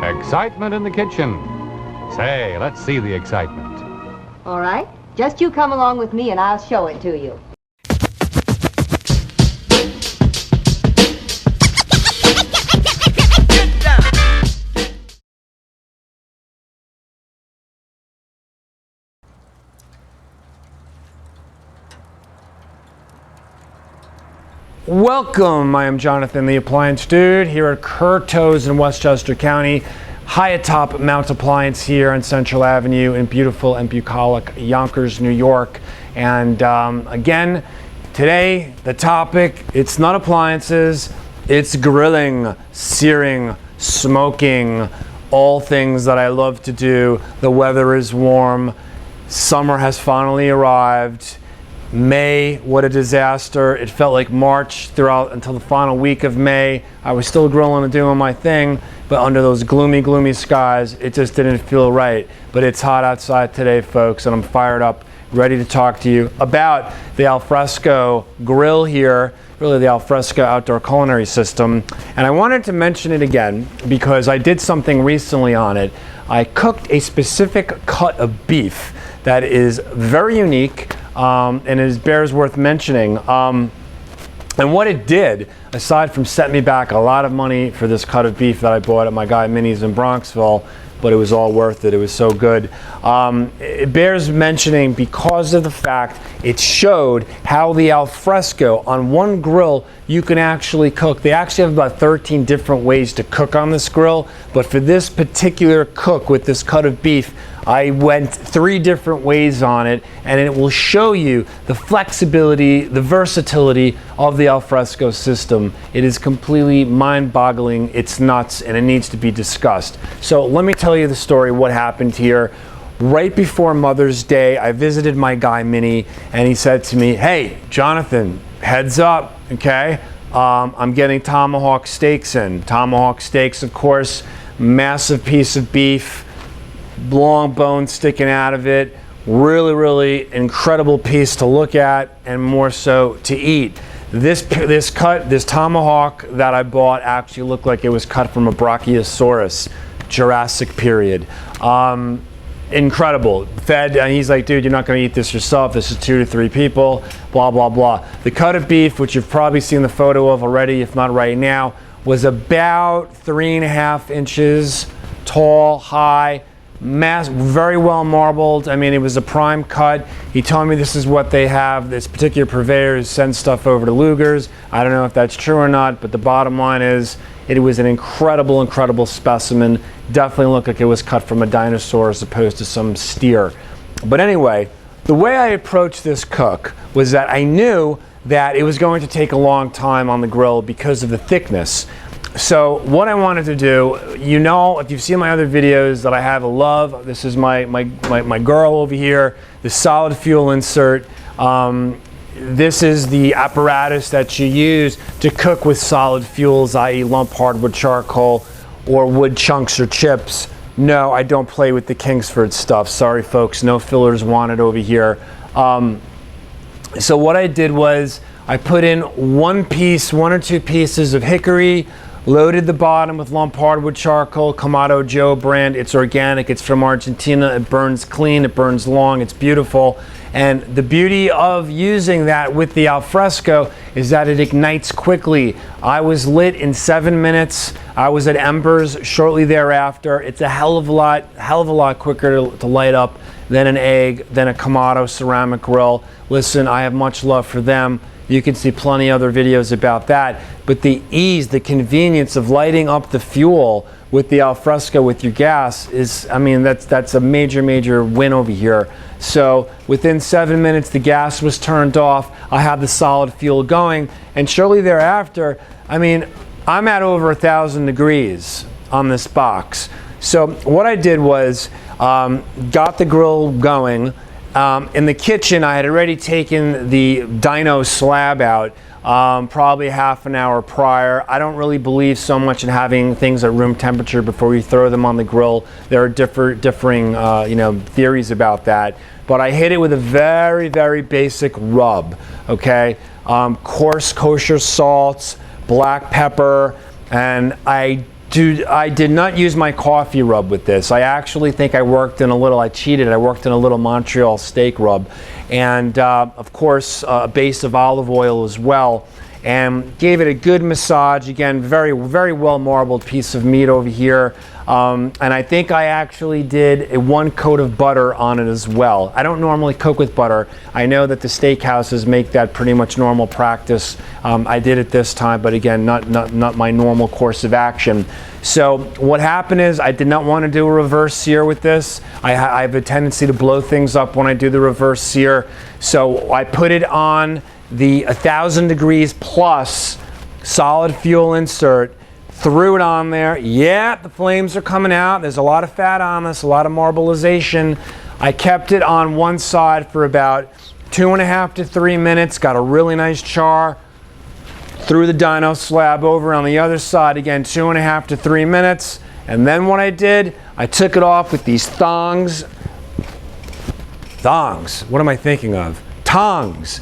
Excitement in the kitchen. Say, let's see the excitement. All right. Just you come along with me and I'll show it to you. Welcome, I am Jonathan, the Appliance Dude, here at Curto's in Westchester County, high atop Mount Appliance here on Central Avenue in beautiful and bucolic Yonkers, New York. And again, today, the topic, it's not appliances, it's grilling, searing, smoking, all things that I love to do. The weather is warm, summer has finally arrived. May, what a disaster. It felt like March throughout until the final week of May. I was still grilling and doing my thing, but under those gloomy skies, it just didn't feel right. But it's hot outside today, folks, and I'm fired up, ready to talk to you about the Alfresco grill here, really the Alfresco outdoor culinary system. And I wanted to mention it again because I did something recently on it. I cooked a specific cut of beef that is very unique. And it bears worth mentioning. And what it did, aside from setting me back a lot of money for this cut of beef that I bought at my guy Minnie's in Bronxville, but it was all worth it. It was so good. It bears mentioning because of the fact it showed how the Alfresco on one grill you can actually cook. They actually have about 13 different ways to cook on this grill, but for this particular cook with this cut of beef, I went 3 different ways on it, and it will show you the flexibility, the versatility of the Alfresco system. It is completely mind-boggling, it's nuts, and it needs to be discussed. So let me tell you the story, what happened here. Right before Mother's Day, I visited my guy Minnie, and he said to me, "Hey, Jonathan, heads up, okay? I'm getting tomahawk steaks in." Tomahawk steaks, of course, massive piece of beef, long bone sticking out of it, really incredible piece to look at and more so to eat. This tomahawk that I bought actually looked like it was cut from a Brachiosaurus, Jurassic period. Incredible. Fed, and he's like, "Dude, you're not going to eat this yourself. This is 2 to 3 people, blah, blah, blah." The cut of beef, which you've probably seen the photo of already, if not right now, was about 3.5 inches tall, high, very well marbled. I mean, it was a prime cut. He told me this is what they have. This particular purveyor sends stuff over to Luger's. I don't know if that's true or not, but the bottom line is it was an incredible specimen. Definitely looked like it was cut from a dinosaur as opposed to some steer. But anyway, the way I approached this cook was that I knew that it was going to take a long time on the grill because of the thickness. So what I wanted to do, you know, if you've seen my other videos that I have a love, this is my girl over here, the solid fuel insert. This is the apparatus that you use to cook with solid fuels, i.e. lump hardwood charcoal or wood chunks or chips. No, I don't play with the Kingsford stuff. Sorry folks, no fillers wanted over here. So what I did was I put in 1 or 2 pieces of hickory, loaded the bottom with lump hardwood charcoal, Kamado Joe brand. It's organic, it's from Argentina, it burns clean, it burns long, it's beautiful. And the beauty of using that with the Alfresco is that it ignites quickly. I was lit in 7 minutes. I was at embers shortly thereafter. It's a hell of a lot quicker to light up than an egg, than a Kamado ceramic grill. Listen, I have much love for them. You can see plenty of other videos about that. But the ease, the convenience of lighting up the fuel with the Alfresco with your gas is, I mean, that's a major win over here. So within 7 minutes, the gas was turned off. I had the solid fuel going. And shortly thereafter, I mean, I'm at over 1,000 degrees on this box. So what I did was got the grill going. In the kitchen, I had already taken the dyno slab out probably half an hour prior. I don't really believe so much in having things at room temperature before you throw them on the grill. There are differing theories about that. But I hit it with a very basic rub, okay? Coarse kosher salts, black pepper, and I Dude, I did not use my coffee rub with this. I actually think I cheated. I worked in a little Montreal steak rub. And of course, a base of olive oil as well. And gave it a good massage. Again, very, very well marbled piece of meat over here. And I think I actually did one coat of butter on it as well. I don't normally cook with butter. I know that the steakhouses make that pretty much normal practice. I did it this time, but again, not my normal course of action. So what happened is I did not want to do a reverse sear with this. I have a tendency to blow things up when I do the reverse sear. So I put it on the 1,000 degrees plus solid fuel insert, threw it on there. Yeah, the flames are coming out. There's a lot of fat on this, a lot of marbleization. I kept it on one side for about 2.5 to 3 minutes, got a really nice char. Threw the dyno slab over on the other side, again 2.5 to 3 minutes. And then what I did, I took it off with these thongs. What am I thinking of? Tongs.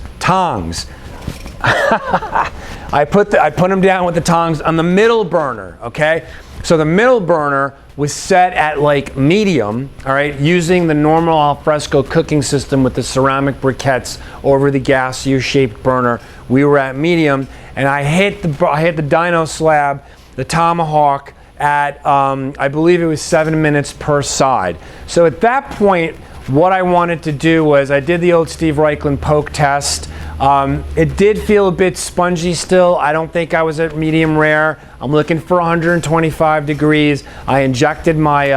I put them down with the tongs on the middle burner, okay? So the middle burner was set at like medium, all right, using the normal alfresco cooking system with the ceramic briquettes over the gas U-shaped burner. We were at medium, and I hit the dyno slab, the tomahawk, at I believe it was 7 minutes per side. So at that point, what I wanted to do was I did the old Steve Reichland poke test. It did feel a bit spongy still. I don't think I was at medium rare. I'm looking for 125 degrees. I injected my,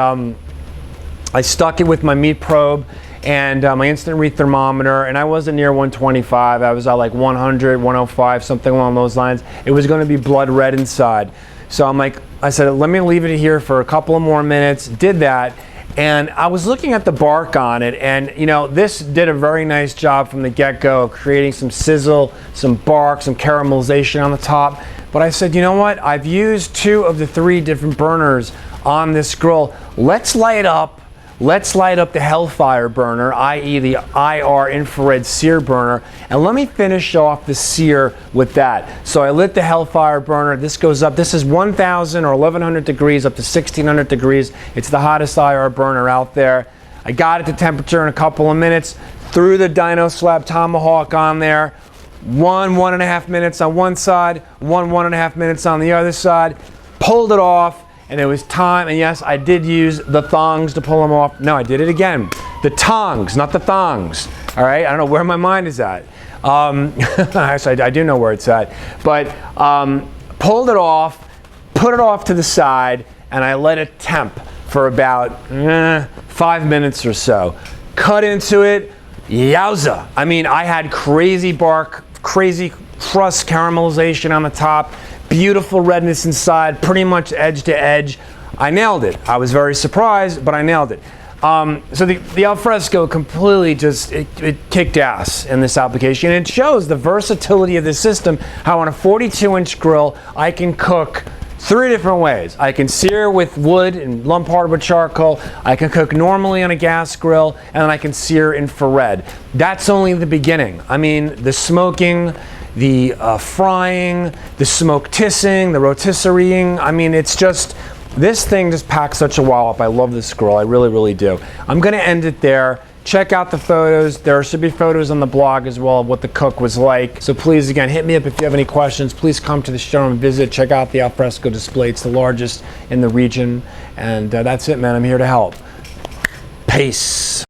I stuck it with my meat probe and my instant read thermometer, and I wasn't near 125. I was at like 100, 105, something along those lines. It was going to be blood red inside. So I said, let me leave it here for a couple of more minutes. Did that. And I was looking at the bark on it, and you know, this did a very nice job from the get-go of creating some sizzle, some bark, some caramelization on the top. But I said, you know what? I've used 2 of the 3 different burners on this grill. Let's light up the Hellfire burner, i.e. the IR infrared sear burner, and let me finish off the sear with that. So I lit the Hellfire burner. This goes up. This is 1,000 or 1,100 degrees up to 1,600 degrees. It's the hottest IR burner out there. I got it to temperature in a couple of minutes. Threw the dyno slab tomahawk on there. 1.5 minutes on one side, 1.5 minutes on the other side. Pulled it off. And it was time, and yes, I did use the thongs to pull them off. No, I did it again. The tongs, not the thongs. All right, I don't know where my mind is at. Actually, I do know where it's at. But pulled it off, put it off to the side, and I let it temp for about 5 minutes or so. Cut into it, yowza. I mean, I had crazy bark, crazy crust caramelization on the top. Beautiful redness inside, pretty much edge to edge. I nailed it. I was very surprised, but I nailed it. So the alfresco completely just, it kicked ass in this application. And it shows the versatility of the system, how on a 42-inch grill, I can cook 3 different ways. I can sear with wood and lump hardwood charcoal. I can cook normally on a gas grill, and then I can sear infrared. That's only the beginning. I mean, the smoking, the frying, the smoke tissing, the rotisserieing. I mean, it's just, this thing just packs such a wallop. I love this grill. I really, really do. I'm going to end it there. Check out the photos. There should be photos on the blog as well of what the cook was like. So please, again, hit me up if you have any questions. Please come to the showroom, visit, check out the alfresco display. It's the largest in the region. And that's it, man. I'm here to help. Peace.